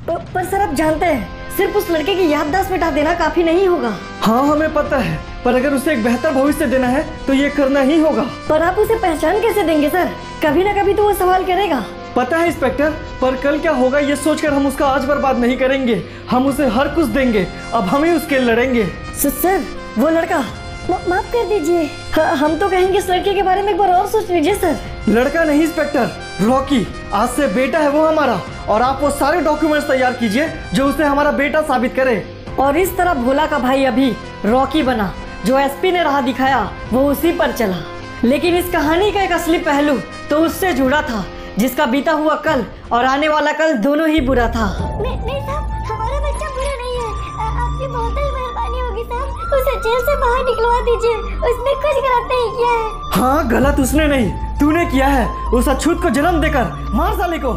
पर सर आप जानते हैं सिर्फ उस लड़के की याददाश्त मिटा देना काफी नहीं होगा। हाँ हमें पता है, पर अगर उसे एक बेहतर भविष्य देना है तो ये करना ही होगा। पर आप उसे पहचान कैसे देंगे सर? कभी न कभी तो वो सवाल करेगा। पता है इंस्पेक्टर, पर कल क्या होगा ये सोचकर हम उसका आज बर्बाद नहीं करेंगे। हम उसे हर कुछ देंगे, अब हम ही उसके लड़ेंगे। सर वो लड़का माफ कर दीजिए, हम तो कहेंगे इस लड़के के बारे में एक बार और सोच लीजिए सर। लड़का नहीं इंस्पेक्टर, रॉकी। आज से बेटा है वो हमारा, और आप वो सारे डॉक्यूमेंट्स तैयार कीजिए जो उसे हमारा बेटा साबित करे। और इस तरह भोला का भाई अभी रॉकी बना। जो एसपी ने राह दिखाया वो उसी पर चला। लेकिन इस कहानी का एक असली पहलू तो उससे जुड़ा था जिसका बीता हुआ कल और आने वाला कल दोनों ही बुरा था। नहीं साहब, हमारा बच्चा बुरा नहीं है। आपकी बहुत ही मेहरबानी होगी साहब, उसे जेल से बाहर निकलवा दीजिए। उसने कुछ गलत नहीं किया है। हाँ गलत उसने नहीं, तूने किया है। उस अछूत को जन्म देकर मार साले को।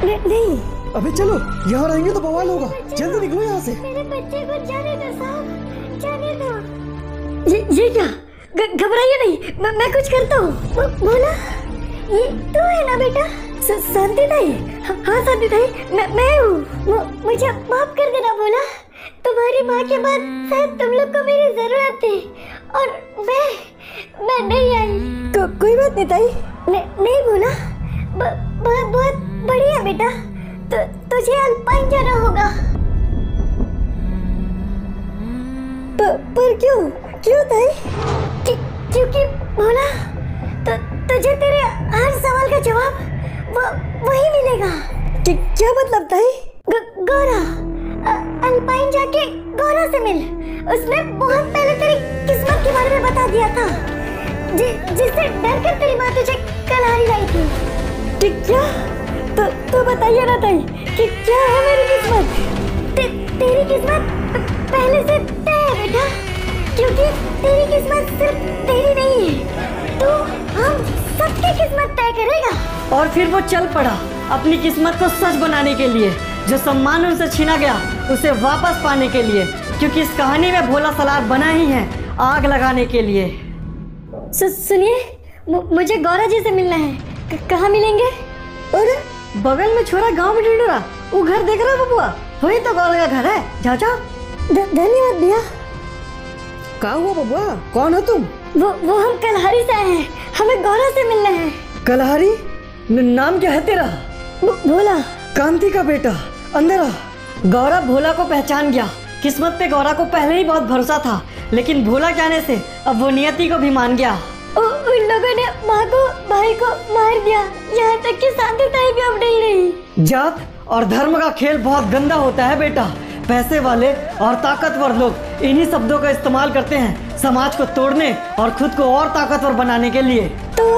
नहीं। अबे चलो, यहाँ रहेंगे तो बवाल होगा। जल्दी निकलो यहाँ से। मेरे बच्चे को जाने दो साहब, जाने दो। ये क्या? घबराइए नहीं, मैं कुछ करता हूँ। बोला ये तू है ना बेटा? शांति ताई। हाँ शांति ताई, मैं हूँ। मुझे माफ कर देना बोला। तुम्हारी माँ के बाद शायद तुम लोग को मेरी जरूरत थी और मैं नहीं आई। कोई बात नहीं ताई। नहीं बोला, बहुत बढ़िया बेटा। तुझे अल्पाइन जाना होगा। पर क्यों ताई? क्योंकि बोला तो तुझे तेरे हर सवाल का जवाब वही मिलेगा। क्या मतलब ताई? गौरा, अल्पाइन जाके गौरा से मिल। उसने बहुत पहले तेरी किस्मत के बारे में बता दिया था, जिससे डर कर तेरी माँ तुझे कलहारी लाई थी। क्या? तो बताइए ना ताई कि क्या है मेरी किस्मत? तेरी किस्मत पहले से तय है बेटा, क्योंकि तेरी किस्मत सिर्फ तेरी नहीं है, तू हम सबकी किस्मत तय करेगा। और फिर वो चल पड़ा अपनी किस्मत को सच बनाने के लिए। जो सम्मान उनसे छीना गया उसे वापस पाने के लिए, क्योंकि इस कहानी में भोला सलार बना ही है आग लगाने के लिए। सुनिए, मुझे गौरा जी से मिलना है। कहाँ मिलेंगे? अरे बगल में छोरा गांव में ढूंढ रहा, वो घर देख रहा बबुआ, वही तो गौरा का घर है। जाओ जाओ। धन्यवाद भैया। क्या हुआ बबुआ, कौन हो तुम? वो हम कलहारी से आए हैं, हमें गौरा से मिलना है। कलहारी? नाम क्या है तेरा? भोला। कांति का बेटा, अंदर आ। गौरा भोला को पहचान गया। किस्मत पे गौरा को पहले ही बहुत भरोसा था, लेकिन भोला जाने से अब वो नियति को भी मान गया। उन लोगों ने माँ को भाई को मार दिया, यहाँ तक कि शांति ताई भी अब नहीं रही। जात और धर्म का खेल बहुत गंदा होता है बेटा। पैसे वाले और ताकतवर लोग इन्हीं शब्दों का इस्तेमाल करते हैं समाज को तोड़ने और खुद को और ताकतवर बनाने के लिए। तो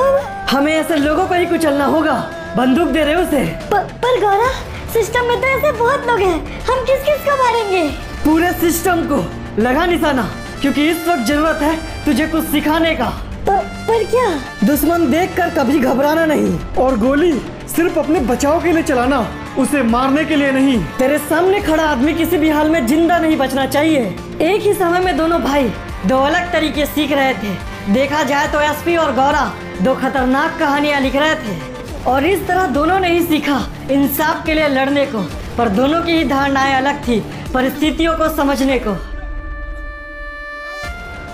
हमें ऐसे लोगों को ही कुचलना होगा। बंदूक दे रहे उसे। पर गौरा, सिस्टम में तो ऐसे बहुत लोग हैं, हम किस किस को मारेंगे? पूरे सिस्टम को लगा निशाना, क्योंकि इस वक्त जरूरत है तुझे कुछ सिखाने का। पर क्या? दुश्मन देखकर कभी घबराना नहीं, और गोली सिर्फ अपने बचाव के लिए चलाना, उसे मारने के लिए नहीं। तेरे सामने खड़ा आदमी किसी भी हाल में जिंदा नहीं बचना चाहिए। एक ही समय में दोनों भाई दो अलग तरीके सीख रहे थे। देखा जाए तो एसपी और गौरा दो खतरनाक कहानियां लिख रहे थे, और इस तरह दोनों ने ही सीखा इंसाफ के लिए लड़ने को। पर दोनों की ही धारणाएं अलग थी परिस्थितियों को समझने को।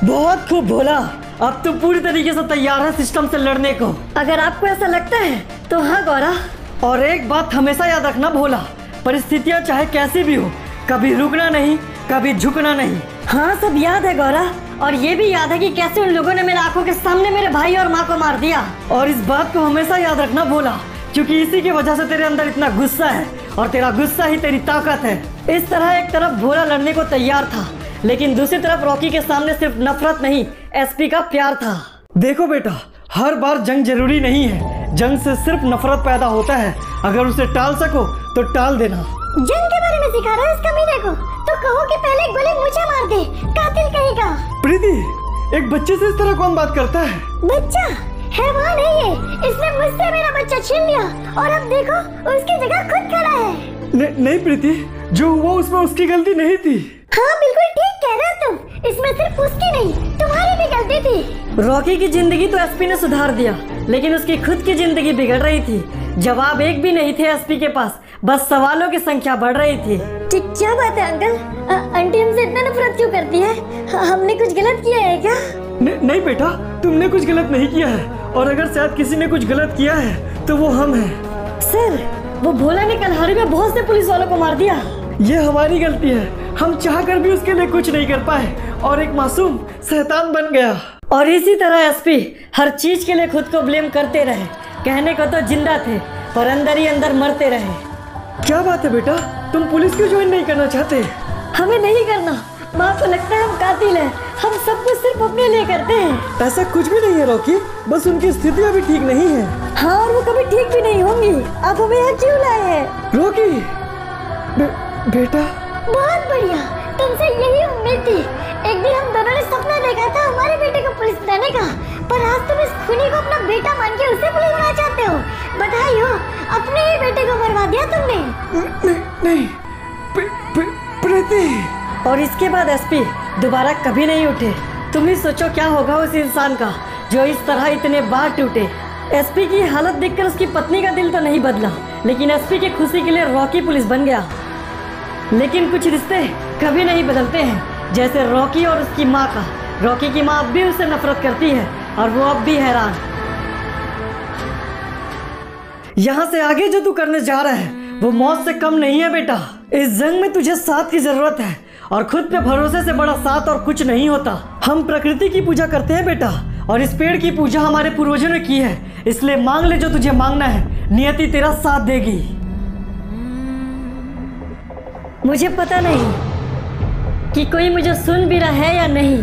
बहुत खूब भोला, अब तो पूरी तरीके से तैयार है सिस्टम से लड़ने को। अगर आपको ऐसा लगता है तो हाँ गौरा। और एक बात हमेशा याद रखना भोला, परिस्थितियां चाहे कैसी भी हो, कभी रुकना नहीं, कभी झुकना नहीं। हाँ सब याद है गौरा, और ये भी याद है कि कैसे उन लोगों ने मेरे आंखों के सामने मेरे भाई और माँ को मार दिया। और इस बात को हमेशा याद रखना भोला, क्योंकि इसी की वजह से तेरे अंदर इतना गुस्सा है, और तेरा गुस्सा ही तेरी ताकत है। इस तरह एक तरफ भोला लड़ने को तैयार था, लेकिन दूसरी तरफ रॉकी के सामने सिर्फ नफरत नहीं, एसपी का प्यार था। देखो बेटा, हर बार जंग जरूरी नहीं है, जंग से सिर्फ नफरत पैदा होता है। अगर उसे टाल सको तो टाल देना। जंग के बारे में सिखा रहा है इस कमीने को, तो कहो कि पहले गोली मुझे मार दे, कातिल कहेगा। प्रीति, एक बच्चे से इस तरह कौन बात करता है? बच्चा हैवान है ये, इसने मुझसे मेरा बच्चा छीन लिया, और अब देखो उसकी जगह खुद खड़ा है। नहीं प्रीति, जो हुआ उसमें उसकी गलती नहीं थी। हाँ बिल्कुल ठीक कह रहे हो तुम, इसमें सिर्फ उसकी नहीं तुम्हारी भी गलती थी। रॉकी की जिंदगी तो एसपी ने सुधार दिया, लेकिन उसकी खुद की जिंदगी बिगड़ रही थी। जवाब एक भी नहीं थे एसपी के पास, बस सवालों की संख्या बढ़ रही थी। क्या बात है अंकल? आंटी हमसे इतना नफरत क्यों करती है? हमने कुछ गलत किया है क्या? नहीं बेटा, तुमने कुछ गलत नहीं किया है, और अगर शायद किसी ने कुछ गलत किया है तो वो हम हैं। सर, वो भोला ने कलहारी में बहुत से पुलिस वालों को मार दिया। ये हमारी गलती है, हम चाहकर भी उसके लिए कुछ नहीं कर पाए और एक मासूम शैतान बन गया। और इसी तरह एसपी हर चीज के लिए खुद को ब्लेम करते रहे। कहने को तो जिंदा थे पर अंदर ही अंदर मरते रहे। क्या बात है बेटा, तुम पुलिस क्यों ज्वाइन नहीं करना चाहते? हमें नहीं करना। माँ को लगता है हम कातिल हैं। हम सब कुछ सिर्फ अपने लिए करते हैं। ऐसा कुछ भी नहीं है रॉकी, बस उनकी स्थिति अभी ठीक नहीं है। हाँ, और वो कभी ठीक भी नहीं होंगी। आप हमें यहाँ क्यों लाए हैं? रॉकी बेटा। बहुत बढ़िया, तुमसे यही उम्मीद थी। एक दिन हम दोनों ने सपना देखा था हमारे बेटे को पुलिस बनाने का, पर आज तुम इस खूनी को अपना बेटा मान के उसे पुलिस बनाना चाहते हो। बधाई हो, अपने ही बेटे को मरवा दिया तुमने। नहीं प्रीति। और इसके बाद एसपी दोबारा कभी नहीं उठे। तुम ही सोचो क्या होगा उस इंसान का जो इस तरह इतने बार टूटे। एसपी की हालत देखकर उसकी पत्नी का दिल तो नहीं बदला, लेकिन एसपी की खुशी के लिए रॉकी पुलिस बन गया। लेकिन कुछ रिश्ते कभी नहीं बदलते हैं, जैसे रॉकी और उसकी माँ का। रॉकी की माँ अब भी उससे नफरत करती है और वो अब भी हैरान। यहाँ से आगे जो तू करने जा रहा है वो मौत से कम नहीं है बेटा। इस जंग में तुझे साथ की जरूरत है, और खुद पे भरोसे से बड़ा साथ और कुछ नहीं होता। हम प्रकृति की पूजा करते हैं बेटा, और इस पेड़ की पूजा हमारे पूर्वजों ने की है। इसलिए मांग ले जो तुझे मांगना है, नियति तेरा साथ देगी। मुझे पता नहीं कि कोई मुझे सुन भी रहा है या नहीं,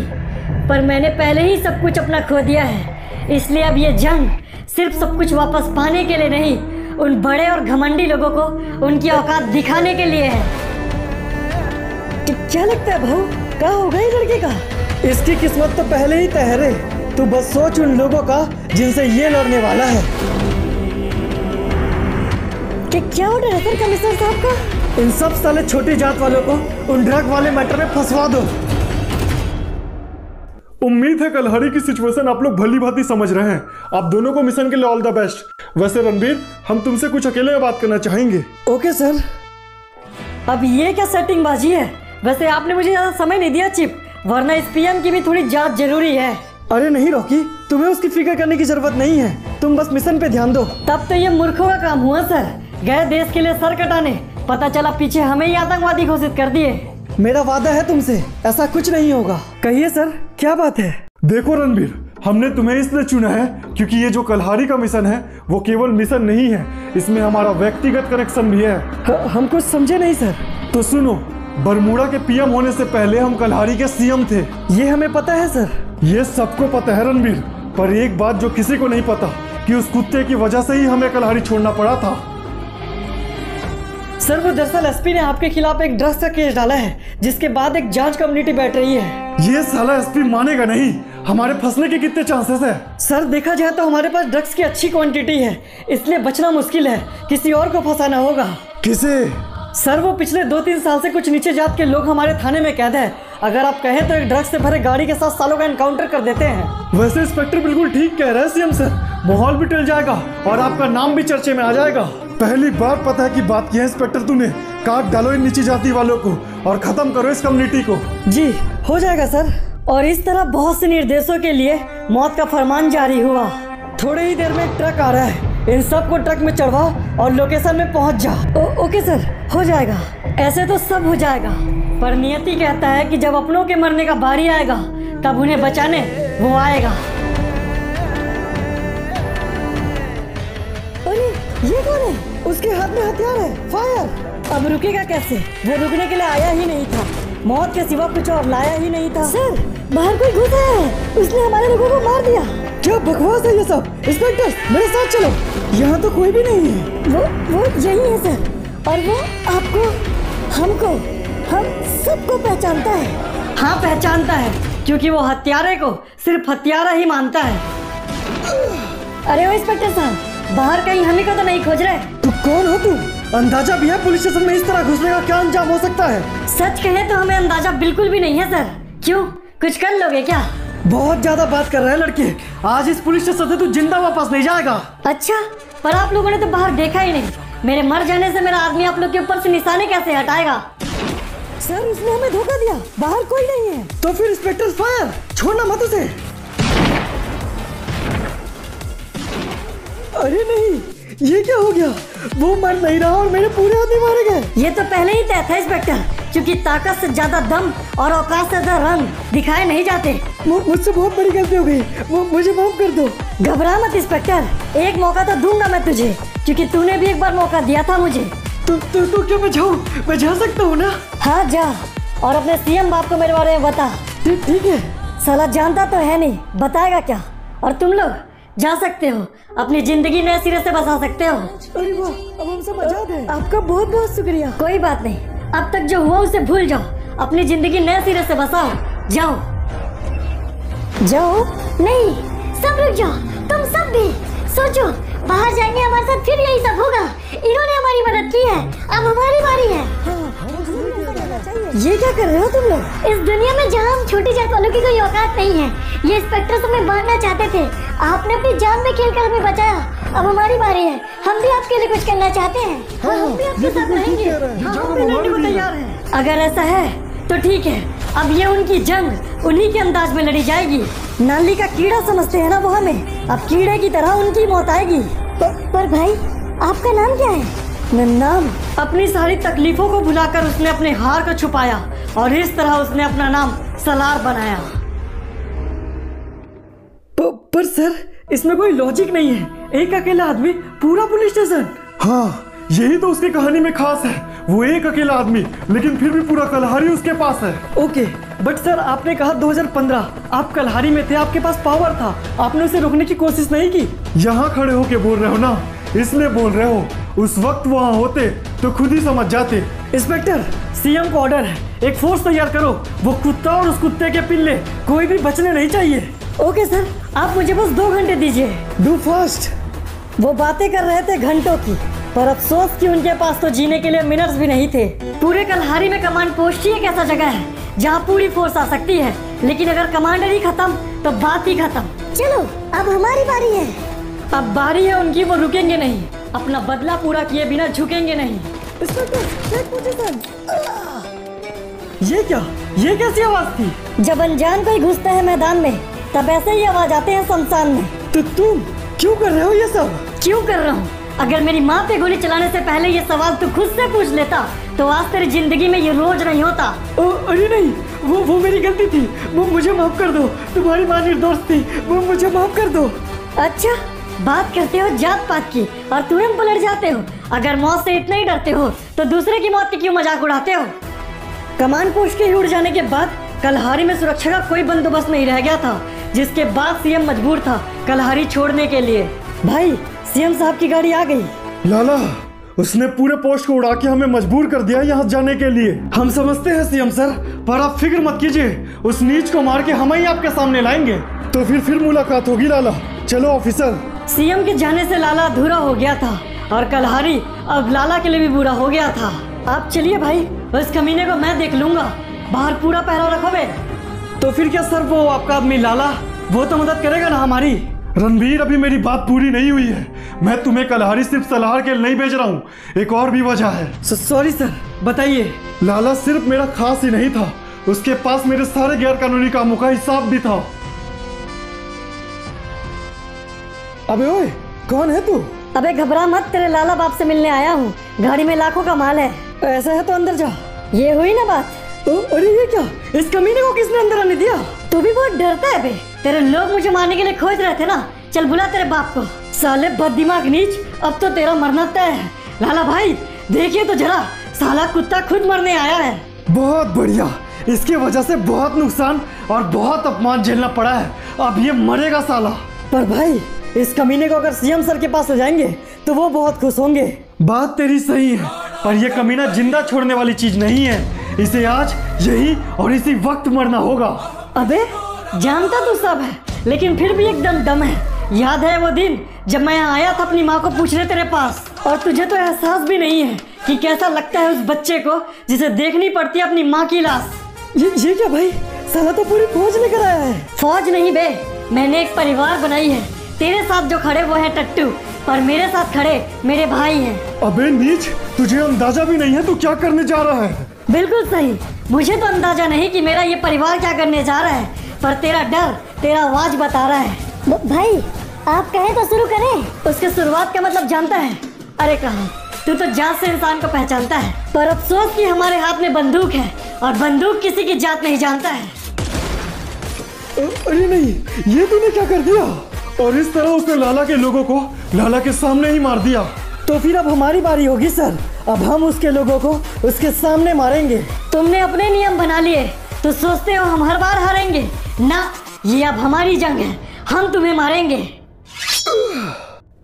पर मैंने पहले ही सब कुछ अपना खो दिया है। इसलिए अब ये जंग सिर्फ सब कुछ वापस पाने के लिए नहीं, उन बड़े और घमंडी लोगों को उनकी औकात दिखाने के लिए है। क्या लगता है भाऊ, क्या होगा इस लड़के का? इसकी किस्मत तो पहले ही तहरे। तू बस सोच उन लोगों का जिनसे ये लड़ने वाला है। क्या ऑर्डर है सर कमिश्नर साहब का? इन सब साले छोटी जात वालों को उन ड्रग वाले मैटर में फंसवा दो। उम्मीद है कलहारी की सिचुएशन आप लोग भली भांति समझ रहे हैं। आप दोनों को मिशन के लिए ऑल द बेस्ट। वैसे रणबीर, हम तुमसे कुछ अकेले में बात करना चाहेंगे। Okay sir. अब ये क्या सेटिंग बाजी है? वैसे आपने मुझे ज्यादा समय नहीं दिया चिप, वरना इस पीएम की भी थोड़ी जांच जरूरी है। अरे नहीं रॉकी, तुम्हें उसकी फिक्र करने की जरूरत नहीं है। तुम बस मिशन पे ध्यान दो। तब तो ये मूर्खों का काम हुआ सर। गए देश के लिए सर कटाने, पता चला पीछे हमें ही आतंकवादी घोषित कर दिए। मेरा वादा है तुमसे, ऐसा कुछ नहीं होगा। कहिए सर, क्या बात है? देखो रणबीर, हमने तुम्हें इसलिए चुना है क्योंकि ये जो कलहारी का मिशन है वो केवल मिशन नहीं है, इसमें हमारा व्यक्तिगत कनेक्शन भी है। हम कुछ समझे नहीं सर। तो सुनो, बरमूडा के पीएम होने से पहले हम कलहारी के सीएम थे। ये हमें पता है सर। ये सबको पता है रणबीर, पर एक बात जो किसी को नहीं पता कि उस कुत्ते की वजह से ही हमें कलहारी छोड़ना पड़ा था। सर वो दरअसल एसपी ने आपके खिलाफ एक ड्रग्स का केस डाला है, जिसके बाद एक जांच कम्युनिटी बैठ रही है। ये साला एसपी मानेगा नहीं। हमारे फंसने के कितने चांसेस है? सर देखा जाए तो हमारे पास ड्रग्स की अच्छी क्वांटिटी है, इसलिए बचना मुश्किल है। किसी और को फंसाना होगा। किसे? सर वो पिछले 2-3 साल से कुछ नीचे जात के लोग हमारे थाने में कैद है। अगर आप कहें तो एक ड्रग्स से भरे गाड़ी के साथ सालों का एनकाउंटर कर देते हैं। वैसे इंस्पेक्टर बिल्कुल ठीक कह रहे हैं सीएम सर। माहौल भी टल जाएगा और आपका नाम भी चर्चे में आ जाएगा। पहली बार पता है कि बात की है इंस्पेक्टर तूने। काट डालो इन नीची जाति वालों को और खत्म करो इस कम्युनिटी को। जी हो जाएगा सर। और इस तरह बहुत से निर्देशों के लिए मौत का फरमान जारी हुआ। थोड़े ही देर में एक ट्रक आ रहा है, इन सबको ट्रक में चढ़वाओ और लोकेशन में पहुंच जाओ। ओके सर, हो जाएगा। ऐसे तो सब हो जाएगा, पर नियति कहता है कि जब अपनों के मरने का बारी आएगा तब उन्हें बचाने वो आएगा। अरे ये कौन है? उसके हाथ में हथियार है, फायर। अब रुकेगा कैसे? वो रुकने के लिए आया ही नहीं था। मौत के सिवा कुछ और लाया ही नहीं था। सर बाहर कोई घुसा है, उसने हमारे लोगों को मार दिया। क्या बकवास है ये सब? इंस्पेक्टर मेरे साथ चलो, यहाँ तो कोई भी नहीं है। वो यही है सर, और वो आपको, हमको, हम सबको पहचानता है। हाँ पहचानता है, क्योंकि वो हत्यारे को सिर्फ हत्यारा ही मानता है। अरे वो इंस्पेक्टर साहब, बाहर कहीं हमें को तो नहीं खोज रहे? तू कौन हो? तू अंदाजा भी है पुलिस स्टेशन में इस तरह घुसने का क्या अंजाम हो सकता है? सच कहे तो हमें अंदाजा बिल्कुल भी नहीं है सर। क्यों, कुछ कर लोगे क्या? बहुत ज्यादा बात कर रहे हैं लड़के। आज इस पुलिस स्टेशन से तू जिंदा वापस नहीं जाएगा। अच्छा, पर आप लोगों ने तो बाहर देखा ही नहीं। मेरे मर जाने से मेरा आदमी आप लोग के ऊपर से निशाने कैसे हटाएगा? सर उसने हमें धोखा दिया, बाहर कोई नहीं है। तो फिर इंस्पेक्टर फायर, छोड़ना मत उसे। अरे नहीं, ये क्या हो गया? वो मर नहीं रहा और मेरे पूरे आदमी मारे गए। ये तो पहले ही तय था इंस्पेक्टर, क्योंकि ताकत से ज्यादा दम और औकात से ज्यादा रंग दिखाए नहीं जाते। मुझसे बहुत बड़ी गलती हो गई, मुझे माफ कर दो। घबरा मत इंस्पेक्टर, एक मौका तो दूंगा मैं तुझे, क्योंकि तूने भी एक बार मौका दिया था मुझे। तो क्या मैं जाऊँ? मैं जा सकता हूँ ना? हाँ जा, और अपने सीएम बाप को मेरे बारे में बता। ठीक है। साला जानता तो है नहीं, बताएगा क्या? और तुम लोग जा सकते हो, अपनी जिंदगी नए सिरे से बसा सकते हो। अरे वाह, अब हम सब आजाद हैं। आपका बहुत बहुत शुक्रिया। कोई बात नहीं, अब तक जो हुआ उसे भूल जाओ, अपनी जिंदगी नए सिरे से बसाओ। जाओ जाओ। नहीं, सब रुक जाओ, तुम सब भी सोचो, बाहर जाएंगे हमारे साथ फिर यही सब होगा। इन्होंने हमारी मदद की है, अब हमारी बारी है। ये क्या कर रहे हो तुम लोग? इस दुनिया में जहाँ हम छोटी जात वालों की कोई औकात नहीं है, ये इंस्पेक्टर हमें मारना चाहते थे। आपने अपनी जान में खेलकर हमें बचाया, अब हमारी बारी है। हम भी आपके लिए कुछ करना चाहते हैं। हम भी आपके साथ रहेंगे। हम भी लड़ने को तैयार हैं। अगर ऐसा है तो ठीक है, अब ये उनकी जंग उन्हीं के अंदाज में लड़ी जाएगी। नाली का कीड़ा समझते हैं ना वो हमें, अब कीड़े की तरह उनकी मौत आएगी। पर भाई, आपका नाम क्या है? नाम? अपनी सारी तकलीफों को भुलाकर उसने अपने हार को छुपाया और इस तरह उसने अपना नाम सलार बनाया। पर सर, इसमें कोई लॉजिक नहीं है। एक अकेला आदमी पूरा पुलिस स्टेशन। हाँ, यही तो उसकी कहानी में खास है। वो एक अकेला आदमी, लेकिन फिर भी पूरा कलहारी उसके पास है। ओके, बट सर आपने कहा 2015, आप कलहारी में थे, आपके पास पावर था, आपने उसे रोकने की कोशिश नहीं की। यहाँ खड़े होके बोल रहे हो ना, इसलिए बोल रहे हो। उस वक्त वहाँ होते तो खुद ही समझ जाते। इंस्पेक्टर, सीएम को ऑर्डर है, एक फोर्स तैयार करो। वो कुत्ता और उस कुत्ते के पिल्ले, कोई भी बचने नहीं चाहिए। ओके सर, आप मुझे बस 2 घंटे दीजिए। Do fast. वो बातें कर रहे थे घंटों की, पर अफसोस कि उनके पास तो जीने के लिए मिनट्स भी नहीं थे। पूरे कलहारी में कमांड पोस्ट ही एक ऐसा जगह है जहाँ पूरी फोर्स आ सकती है, लेकिन अगर कमांडर ही खत्म तो बात ही खत्म। चलो, अब हमारी बारी है। अब बारी है उनकी, वो रुकेंगे नहीं, अपना बदला पूरा किए बिना झुकेंगे नहीं। ये कैसी आवाज थी? जब अनजान कोई घुसता है मैदान में, तब ऐसे ही आवाज आते हैं शमशान में। तो तुम क्यों कर रहे हो ये सब? क्यों कर रहा हूँ? अगर मेरी माँ पे गोली चलाने से पहले ये सवाल तू खुद से पूछ लेता तो आज तेरी जिंदगी में ये रोज नहीं होता। अरे नहीं, वो मेरी गलती थी, वो मुझे माफ कर दो। तुम्हारी माँ निर्दोष थी, वो मुझे माफ कर दो। अच्छा, बात करते हो जात पात की और तुरंत पलट जाते हो। अगर मौत से इतना ही डरते हो तो दूसरे की मौत की क्यों मजाक उड़ाते हो? कमान पोस्ट के उड़ जाने के बाद कलहारी में सुरक्षा का कोई बंदोबस्त नहीं रह गया था, जिसके बाद सीएम मजबूर था कलहारी छोड़ने के लिए। भाई, सीएम साहब की गाड़ी आ गई। लाला, उसने पूरे पोस्ट को उड़ा के हमें मजबूर कर दिया यहाँ जाने के लिए। हम समझते हैं सीएम सर, पर आप फिक्र मत कीजिए, उस नीच को मार के हम ही आपके सामने लाएंगे। तो फिर मुलाकात होगी लाला। चलो ऑफिसर। सीएम के जाने से लाला अधूरा हो गया था और कलहारी अब लाला के लिए भी बुरा हो गया था। आप चलिए भाई, उस कमीने को मैं देख लूंगा, बाहर पूरा पहरा रखो बे। तो फिर क्या सर, वो आपका आदमी लाला, वो तो मदद करेगा ना हमारी? रणबीर, अभी मेरी बात पूरी नहीं हुई है। मैं तुम्हें कलहारी सिर्फ सलाह के लिए नहीं भेज रहा हूँ, एक और भी वजह है। सॉरी सर, बताइए। लाला सिर्फ मेरा खास ही नहीं था, उसके पास मेरे सारे गैर कानूनी कामों का हिसाब भी था। अबे ओए, कौन है तू? अबे घबरा मत, तेरे लाला बाप से मिलने आया हूँ। गाड़ी में लाखों का माल है। ऐसा है तो अंदर जा। ये हुई ना बात? अरे ये क्या, इस कमीने को किसने अंदर आने दिया? तू भी बहुत डरता है बे। तेरे लोग मुझे मारने के लिए खोज रहे थे ना, चल बुला तेरे बाप को। साले बददिमाग नीच, अब तो तेरा मरना तय है। लाला भाई देखिए तो जरा, साला कुत्ता खुद मरने आया है। बहुत बढ़िया, इसकी वजह से बहुत नुकसान और बहुत अपमान झेलना पड़ा है, अब ये मरेगा साला। पर भाई, इस कमीने को अगर सीएम सर के पास ले जाएंगे तो वो बहुत खुश होंगे। बात तेरी सही है, पर यह कमीना जिंदा छोड़ने वाली चीज नहीं है। इसे आज यही और इसी वक्त मरना होगा। अबे जानता तो सब है, लेकिन फिर भी एकदम दम है। याद है वो दिन जब मैं यहाँ आया था अपनी माँ को पूछने तेरे पास, और तुझे तो एहसास भी नहीं है कि कैसा लगता है उस बच्चे को जिसे देखनी पड़ती है अपनी माँ की लाश। ये क्या भाई, साला तो पूरी फौज लेकर आया है। फौज नहीं बे, मैंने एक परिवार बनाई है। तेरे साथ जो खड़े वो है टट्टू, पर मेरे साथ खड़े मेरे भाई हैं। अबे नीच, तुझे अंदाजा भी नहीं है तू क्या करने जा रहा है। बिल्कुल सही, मुझे तो अंदाजा नहीं कि मेरा ये परिवार क्या करने जा रहा है, पर तेरा डर, तेरा आवाज बता रहा है। भाई आप कहें तो शुरू करें। उसके शुरुआत का मतलब जानता है? अरे कहाँ, तू तो जात से इंसान को पहचानता है, पर अफसोस कि हमारे हाथ में बंदूक है और बंदूक किसी की जात नहीं जानता है। अरे नहीं, ये तूने क्या कर दिया? और इस तरह उसने लाला के लोगों को लाला के सामने ही मार दिया। तो फिर अब हमारी बारी होगी सर। अब हम उसके लोगों को उसके सामने मारेंगे। तुमने अपने नियम बना लिए तो सोचते हो हम हर बार हारेंगे ना। ये अब हमारी जंग है, हम तुम्हें मारेंगे।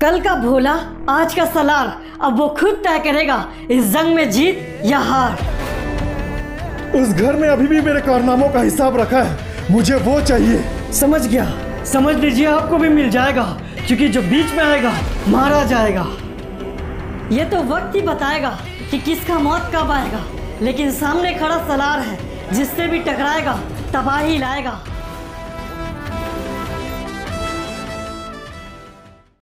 कल का भोला, आज का सलार, अब वो खुद तय करेगा इस जंग में जीत या हार। उस घर में अभी भी मेरे कारनामों का हिसाब रखा है, मुझे वो चाहिए। समझ गया, समझ लीजिए आपको भी मिल जाएगा, क्योंकि जो बीच में आएगा मारा जाएगा। ये तो वक्त ही बताएगा कि किसका मौत कब आएगा, लेकिन सामने खड़ा सलार है, जिससे भी टकराएगा तबाही लाएगा।